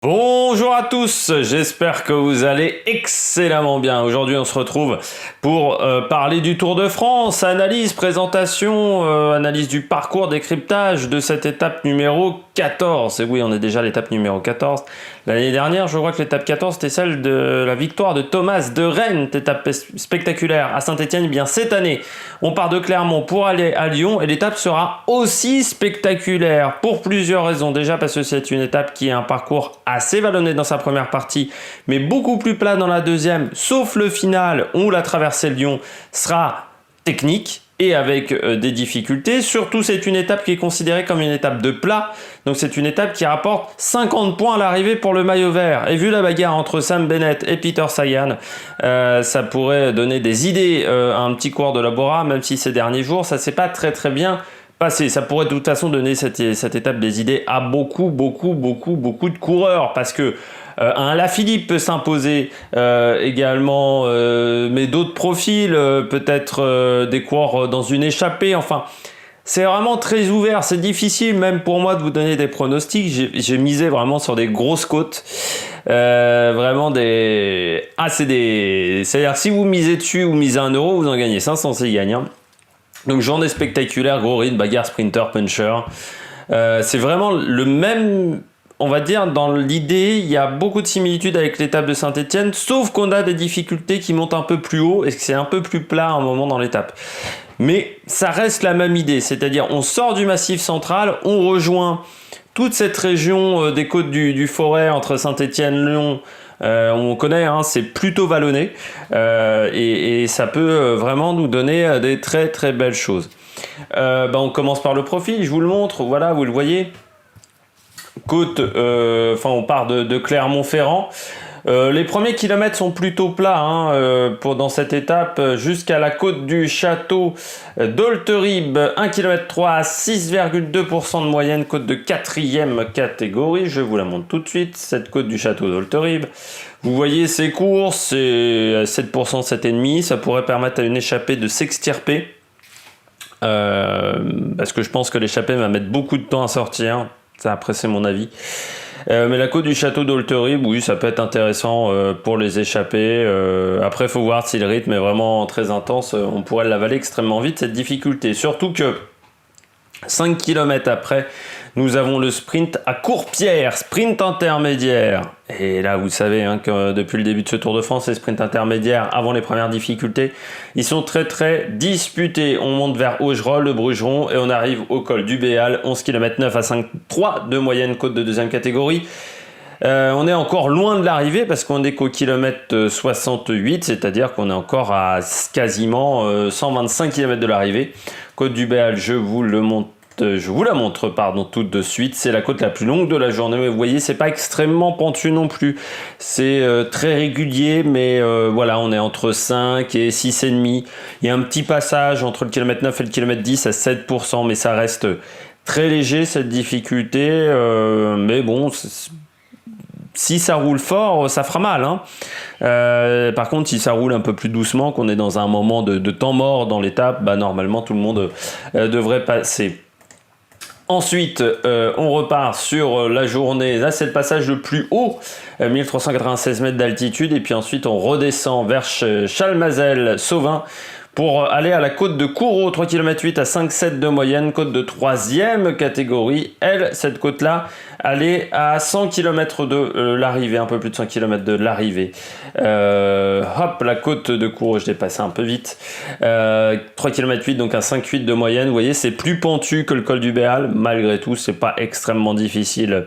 Bonjour à tous, j'espère que vous allez excellemment bien. Aujourd'hui on se retrouve pour parler du Tour de France, analyse, présentation, analyse du parcours, décryptage de cette étape numéro 14. Et oui, on est déjà à l'étape numéro 14. L'année dernière, je crois que l'étape 14 c'était celle de la victoire de Thomas de Rennes, étape spectaculaire à Saint-Etienne. Bien cette année, on part de Clermont pour aller à Lyon et l'étape sera aussi spectaculaire pour plusieurs raisons. Déjà parce que c'est une étape qui a un parcours assez vallonné dans sa première partie, mais beaucoup plus plat dans la deuxième, sauf le final où la traversée de Lyon sera technique et avec des difficultés. Surtout, c'est une étape qui est considérée comme une étape de plat. Donc c'est une étape qui rapporte 50 points à l'arrivée pour le maillot vert. Et vu la bagarre entre Sam Bennett et Peter Sagan, ça pourrait donner des idées à un petit coureur de la Bora, même si ces derniers jours, ça s'est pas très bien passé. Ça pourrait de toute façon donner cette étape des idées à beaucoup de coureurs, parce que un Lafilippe peut s'imposer également, mais d'autres profils, peut-être des coureurs dans une échappée, enfin c'est vraiment très ouvert, c'est difficile même pour moi de vous donner des pronostics. J'ai misé vraiment sur des grosses côtes, vraiment des... C'est-à-dire si vous misez dessus, vous misez 1 euro, vous en gagnez 500, c'est gagnant. Donc journée spectaculaire, gros rythme, bagarre, sprinter, puncher. C'est vraiment le même, on va dire, dans l'idée, il y a beaucoup de similitudes avec l'étape de Saint-Etienne, sauf qu'on a des difficultés qui montent un peu plus haut et que c'est un peu plus plat à un moment dans l'étape. Mais ça reste la même idée, c'est-à-dire on sort du massif central, on rejoint toute cette région des côtes du Forêt entre Saint-Etienne, Lyon. On connaît, hein, c'est plutôt vallonné et ça peut vraiment nous donner des très belles choses. On commence par le profil, je vous le montre, voilà, vous le voyez. Côte, on part de Clermont-Ferrand. Les premiers kilomètres sont plutôt plats dans cette étape jusqu'à la côte du château d'Olterib, 1 km 3 à 6,2% de moyenne, côte de 4e catégorie. Je vous la montre tout de suite, cette côte du château d'Olterib. Vous voyez ces courses, c'est 7%, 7,5%, ça pourrait permettre à une échappée de s'extirper. Parce que je pense que l'échappée va mettre beaucoup de temps à sortir, ça après c'est mon avis. Mais la côte du château d'Olterib, oui, ça peut être intéressant pour les échappés. Après, il faut voir si le rythme est vraiment très intense. On pourrait l'avaler extrêmement vite, cette difficulté. Surtout que 5 km après, nous avons le sprint à Courpierre, sprint intermédiaire. Et là, vous savez que depuis le début de ce Tour de France, les sprints intermédiaires, avant les premières difficultés, ils sont très disputés. On monte vers Augerolles, le Brugeron, et on arrive au col du Béal, 11 km 9 à 5,3 de moyenne, côte de 2e catégorie. On est encore loin de l'arrivée parce qu'on est qu'au kilomètre 68, c'est-à-dire qu'on est encore à quasiment 125 km de l'arrivée. Côte du Béal, je vous la montre tout de suite. C'est la côte la plus longue de la journée, mais vous voyez, c'est pas extrêmement pentu non plus. C'est très régulier, mais voilà, on est entre 5 et 6,5. Il y a un petit passage entre le kilomètre 9 et le kilomètre 10 à 7%, mais ça reste très léger cette difficulté. Mais bon, si ça roule fort, ça fera mal. Par contre, si ça roule un peu plus doucement, qu'on est dans un moment de temps mort dans l'étape, normalement tout le monde devrait passer. Ensuite, on repart sur la journée. Là, c'est le passage le plus haut, 1396 mètres d'altitude. Et puis ensuite, on redescend vers Chalmazel-Sauvin pour aller à la côte de Coureau, 3 km 8 à 5,7 de moyenne, côte de 3e catégorie. Cette côte-là, elle est à 100 km de l'arrivée, un peu plus de 100 km de l'arrivée. La côte de Coureau, je l'ai passé un peu vite. 3 km 8, donc à 5,8 de moyenne. Vous voyez, c'est plus pentu que le col du Béal. Malgré tout, c'est pas extrêmement difficile.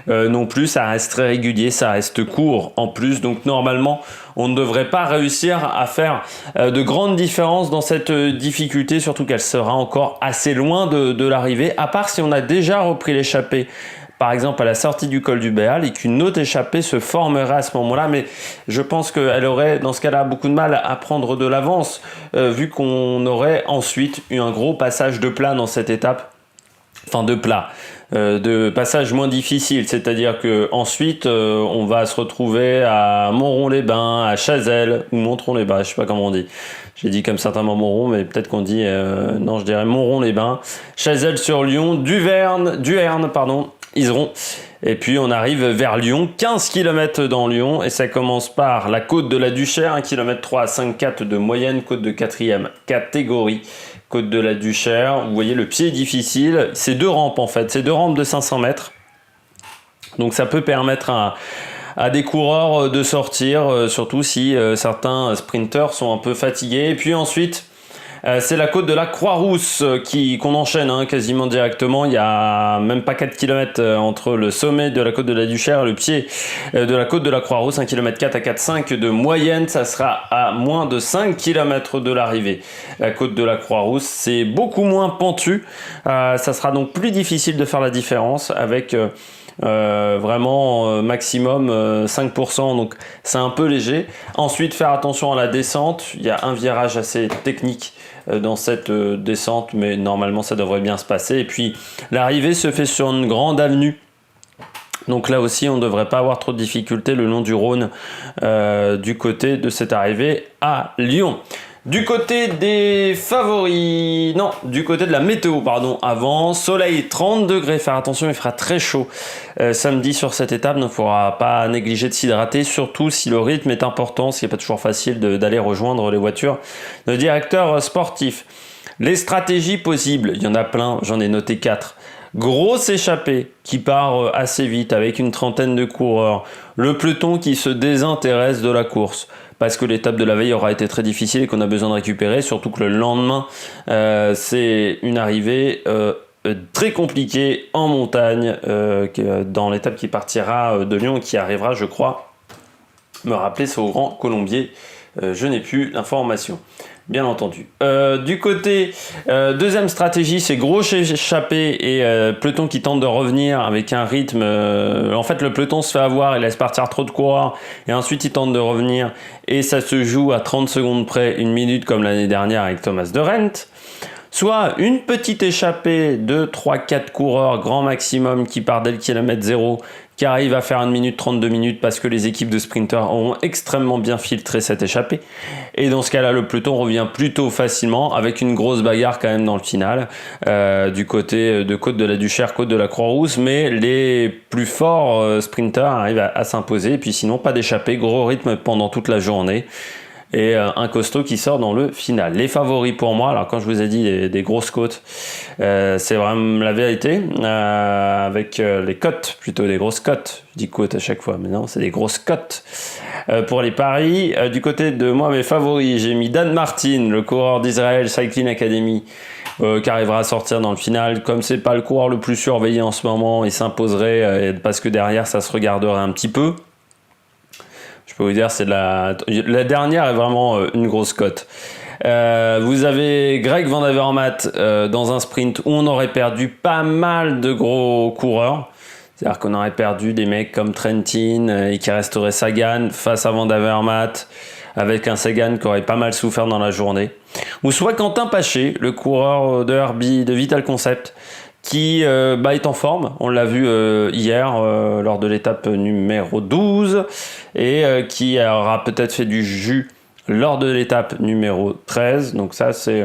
Non plus, ça reste très régulier, ça reste court en plus, donc normalement on ne devrait pas réussir à faire de grandes différences dans cette difficulté, surtout qu'elle sera encore assez loin de l'arrivée, à part si on a déjà repris l'échappée, par exemple à la sortie du col du Béal, et qu'une autre échappée se formerait à ce moment-là, mais je pense qu'elle aurait dans ce cas-là beaucoup de mal à prendre de l'avance, vu qu'on aurait ensuite eu un gros passage de plat dans cette étape, de passage moins difficile, c'est-à-dire que ensuite on va se retrouver à Montrond-les-Bains, à Chazelles ou Montrond-les-Bains, je sais pas comment on dit. J'ai dit comme certainement Montrond, mais peut-être qu'on dit non, je dirais Montrond-les-Bains, Chazelles-sur-Lyon, Duherne, Iseron. Et puis on arrive vers Lyon, 15 km dans Lyon, et ça commence par la côte de la Duchère, 1 km 3 à 5,4 de moyenne, côte de 4e catégorie, côte de la Duchère. Vous voyez, le pied est difficile, c'est 2 rampes en fait, c'est 2 rampes de 500 mètres. Donc ça peut permettre à des coureurs de sortir, surtout si certains sprinteurs sont un peu fatigués. Et puis ensuite, c'est la côte de la Croix-Rousse qu'on enchaîne quasiment directement. Il y a même pas 4 km entre le sommet de la côte de la Duchère et le pied de la côte de la Croix-Rousse. 1 km 4 à 4,5 de moyenne. Ça sera à moins de 5 km de l'arrivée. La côte de la Croix-Rousse, c'est beaucoup moins pentu. Ça sera donc plus difficile de faire la différence avec... vraiment maximum 5%, donc c'est un peu léger. Ensuite, faire attention à la descente. Il y a un virage assez technique dans cette descente, mais normalement ça devrait bien se passer. Et puis l'arrivée se fait sur une grande avenue, donc là aussi on ne devrait pas avoir trop de difficultés le long du Rhône du côté de cette arrivée à Lyon. Du côté des favoris, non, du côté de la météo, pardon, avant, soleil 30 degrés, faire attention, il fera très chaud samedi sur cette étape, donc il ne faudra pas négliger de s'hydrater, surtout si le rythme est important, ce qui n'est pas toujours facile d'aller rejoindre les voitures de directeurs sportifs. Les stratégies possibles, il y en a plein, j'en ai noté 4. Grosse échappée qui part assez vite avec une trentaine de coureurs. Le peloton qui se désintéresse de la course parce que l'étape de la veille aura été très difficile et qu'on a besoin de récupérer, surtout que le lendemain, c'est une arrivée très compliquée en montagne dans l'étape qui partira de Lyon et qui arrivera, je crois, me rappeler, c'est au Grand Colombier. Je n'ai plus l'information. Bien entendu. Du côté, deuxième stratégie, c'est gros échappé et peloton qui tente de revenir avec un rythme. En fait, le peloton se fait avoir, il laisse partir trop de coureurs et ensuite il tente de revenir et ça se joue à 30 secondes près, 1 minute comme l'année dernière avec Thomas de Rent. Soit une petite échappée de 3-4 coureurs grand maximum qui part dès le kilomètre 0, qui arrive à faire 1 minute 32 minutes parce que les équipes de sprinters auront extrêmement bien filtré cette échappée. Et dans ce cas-là, le peloton revient plutôt facilement avec une grosse bagarre quand même dans le final du côté de côte de la Duchère, côte de la Croix-Rousse, mais les plus forts sprinters arrivent à s'imposer. Et puis sinon, pas d'échappée, gros rythme pendant toute la journée. Et un costaud qui sort dans le final. Les favoris pour moi, alors quand je vous ai dit des grosses côtes, c'est vraiment la vérité, avec les cotes, plutôt des grosses cotes. Je dis côtes à chaque fois, mais non, c'est des grosses cotes. Pour les paris, du côté de moi, mes favoris, j'ai mis Dan Martin, le coureur d'Israël Cycling Academy, qui arrivera à sortir dans le final. Comme c'est pas le coureur le plus surveillé en ce moment, il s'imposerait parce que derrière, ça se regarderait un petit peu. Je peux vous dire, c'est la dernière est vraiment une grosse cote. Vous avez Greg Van Avermaet dans un sprint où on aurait perdu pas mal de gros coureurs. C'est-à-dire qu'on aurait perdu des mecs comme Trentin et qui resterait Sagan face à Van Avermaet avec un Sagan qui aurait pas mal souffert dans la journée. Ou soit Quentin Paché, le coureur de Herbie, de Vital Concept, qui est en forme, on l'a vu hier lors de l'étape numéro 12 et qui aura peut-être fait du jus lors de l'étape numéro 13, donc ça c'est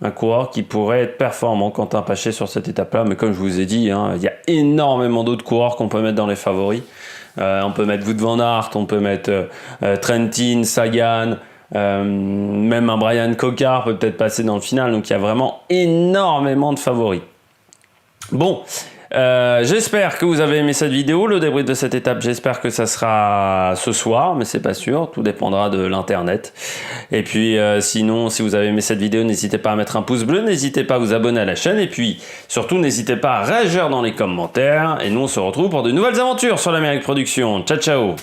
un coureur qui pourrait être performant, Quentin Paché, sur cette étape-là, mais comme je vous ai dit, il y a énormément d'autres coureurs qu'on peut mettre dans les favoris. On peut mettre Wout van Aert, on peut mettre Trentin, Sagan, même un Brian Cocard peut peut-être passer dans le final, donc il y a vraiment énormément de favoris. Bon, j'espère que vous avez aimé cette vidéo, le débrief de cette étape, j'espère que ça sera ce soir, mais c'est pas sûr, tout dépendra de l'internet. Et puis sinon, si vous avez aimé cette vidéo, n'hésitez pas à mettre un pouce bleu, n'hésitez pas à vous abonner à la chaîne, et puis surtout n'hésitez pas à réagir dans les commentaires, et nous on se retrouve pour de nouvelles aventures sur l'Amérique Production. Ciao ciao.